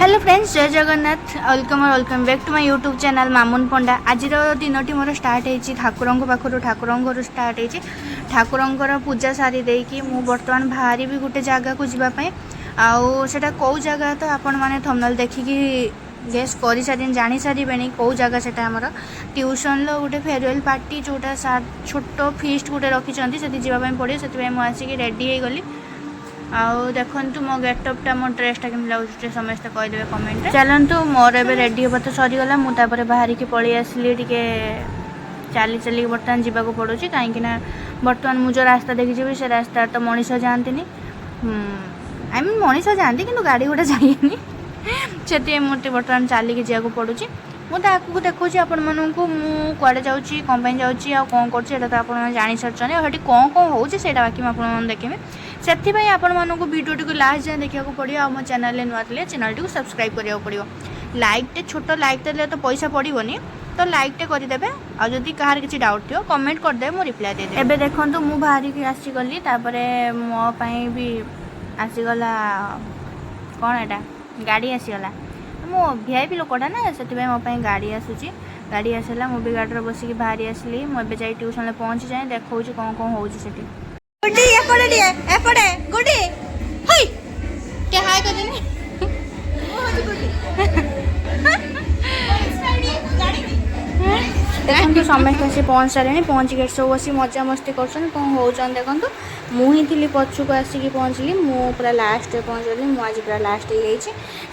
Hello friends, Jai Jagannath. Welcome back to my YouTube channel Mamun Panda. आज दिन मोर start होती ठाकुर पाखर ठाकुर घर स्टार्ट होती ठाकुर पूजा सारी देकी मु बर्तमान बाहरी भी गोटे जगह को जावाई आटा कौ जगह तो आपण मैंने थंबनेल देखिकी गेस कर सारे जानी सारे कौ जगह से ट्यूशन गोटे फेयरवेल पार्टी जोटा छोट फीस्ट गोटे रखी से जावाई पड़े से मुझे रेडी हो गली। आउ देखु मो गेटअपटा मो ड्रेसटा केमती लगे समस्त कहीदेवे कमेंट। चलतु मोर ए रेडी हाँ तो सरीगला मुझे बाहर की पलि आसली टे चली चलिक बर्तमान जावाक पड़ू कहीं बर्तमान मुझे रास्ता देखी से रास्ता तो मनीष जाती आई मीन मनीष जाती कि गाड़ी गुड़ा जाइए से मुझे बर्तमान चलिक जावाक पड़ू मुझे आगे देखुची आपण मानक मुझे जाऊँगी कौन जाऊँगी आ कौन कर तो आप जानी सारी और कौन कौन हो बाकी मुझे देखी से आपण मानक वीडियो को लास्ट जाए देखा पड़ो आ मो चैनल नुआ थे चैनल टी सब्सक्राइब करा पड़ो। लाइकटे छोट लाइक देते तो पैसा पड़ोनी तो लाइकटे करदे आदि कहार किसी डाउट थो कमेंट करदे मु रिप्लाई दे एबे देखो मु बाहर की आसीगली मोपाई भी आसीगला कौन एटा गाड़ी आसीगला मो वीआईपी लोकटा ना से मोपाई गाड़ी आसूची गाड़ी आसला मु भी गाड़ी बसिक बाहरी आसली मुझे जाए ट्यूशन पहुँची जाए देखा कौन कौन हो गुडी एपड़े दिए एपड़े गुडी हई के हाय कर देनी देखो समस्त आसी पहुँच सारे पहुँच गए सब बस मजा मस्ती कर कौन हो देखो मुझे थी पछक आसिक पहुँचली मु पूरा लास्ट पहुँच गली मुझे पूरा लास्ट हो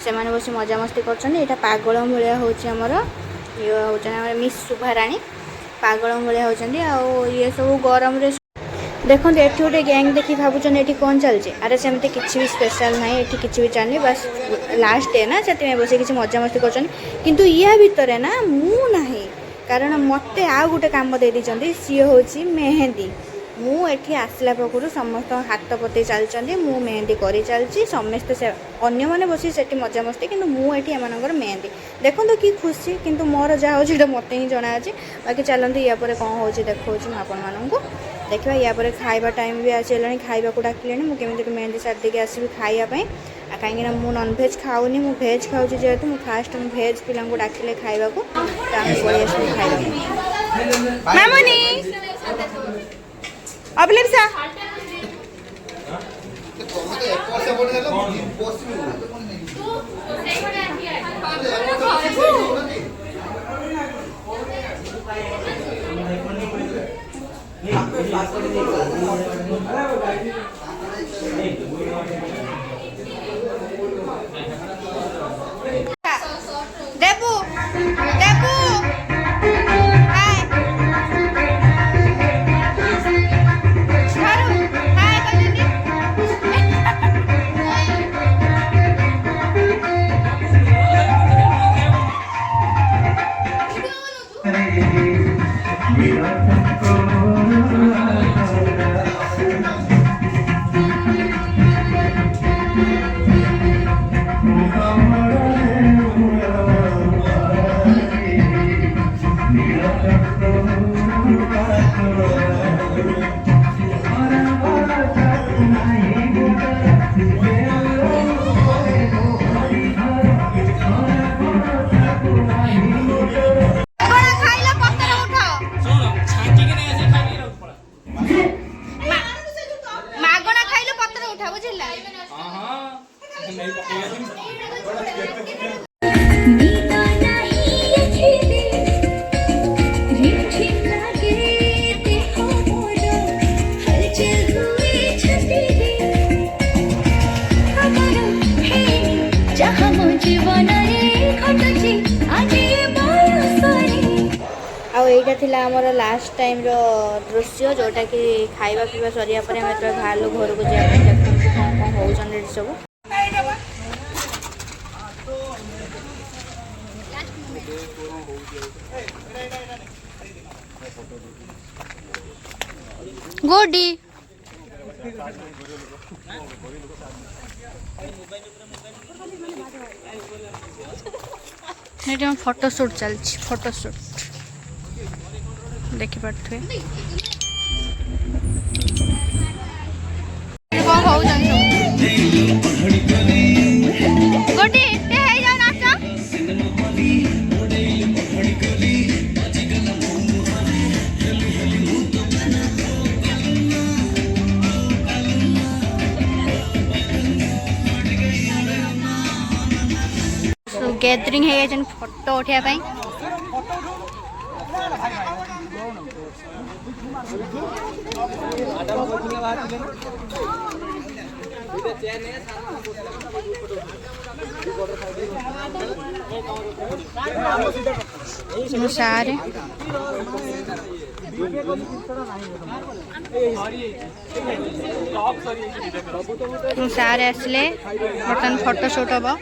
जाए बस मजा मस्ती कर पागल भाया होमर ये हूँ मिस शुभाराणी पागल भाया होती ये सब गरम देखो ये गोटे गैंग देखी भावुन ये कौन चलचे अरे सेमती किसी भी स्पेशल ना ये किसी भी चलनी बस लास्ट डे ना से बस किसी मजा मस्ती कर या भितर ना मु ना कारण मत आ गोटे कम दे दी सी हूँ मेहंदी मुझे आसला पाखु समस्त हाथ पते चलती मु मेहंदी कर चलती समस्ते से अन्य मैंने बसी से मजा मस्ती कि मुझे एमर मेहंदी देखो तो कि खुशी किंतु मोर जहाँ हो मत ही जना अच्छे बाकी चलते या कौन हो देखा आपण मानू देखा या खाइबा टाइम भी आसला खाइबा को डाकिले मुझे मेहंदी सारी देके आसबि खाइबापी कहीं मुझे नॉनभेज खाऊनी मु भेज खाऊँ जेहेतु मुझे फास्ट भेज पिला डाकिले खाइबा को पलि आस खाइबा अभिलिप्सा देबू देबू आईटा थिला हमर लास्ट टाइम रो दृश्य जोटा कि खाइबा पीवा सरिया पर हम तो बाहर घर को जाए देखो कौन कौन हो सब गोडी फोटोशूट चलती फोटोशूट देखी पारे कौन हो गोटी गैदरिंग है फोटो उठाई सारे सारे आसले बर्तमान फोटो शूट हम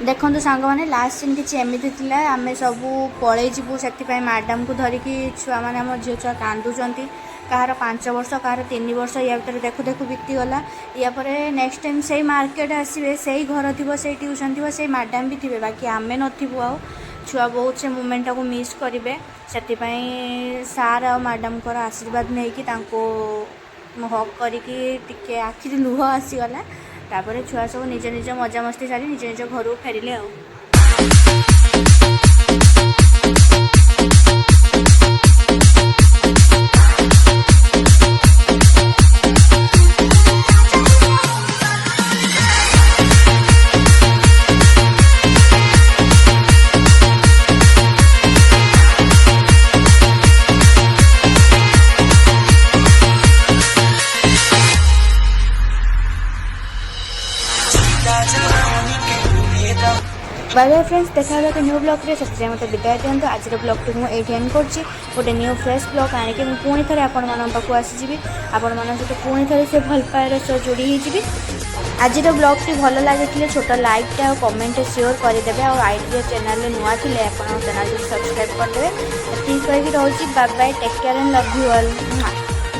देखो सांग मैंने लास्ट सीन किसी एमती थी आम सब पलू से मैडम को धरिकी छुआ मैंने आम झील छुआ कांदुंट कहार 5 वर्ष कहार 3 वर्ष या भर देखु देखु बीतीगला या पर नेक्स्ट टाइम से मार्केट आसवे से घर थी से ट्यूशन थी से मैडम भी थे बाकी आमे नथबू आ छुआ बहुत से मोमेंट को मिस करेंगे से सार आ मैडम को आशीर्वाद नहीं कि हक करके आखिरी लुह आसीगला तापर छुआ सब निज निज मजा मस्ती सारी निज निज घर को फेरिले आ बाय बाय फ्रेंड्स देखा एक न्यू ब्लॉग रे से मत विदाय दिखाँ आज ब्लॉग टी मुझे एंड कर गोटे न्यू फ्रेश ब्लॉग आनिक पुणी थे आपण पाक आसीजी आपण मान सहित पुणी थे से भल पाएर सह जोड़ी होगी आज ब्लॉग टी भल लगे छोट लाइक टे कमेंट शेयर करदे और आईटी चैनल नुआ थे आप चैनल सब्सक्राइब करदे ठीक कही रोचे bye bye take care and love you all.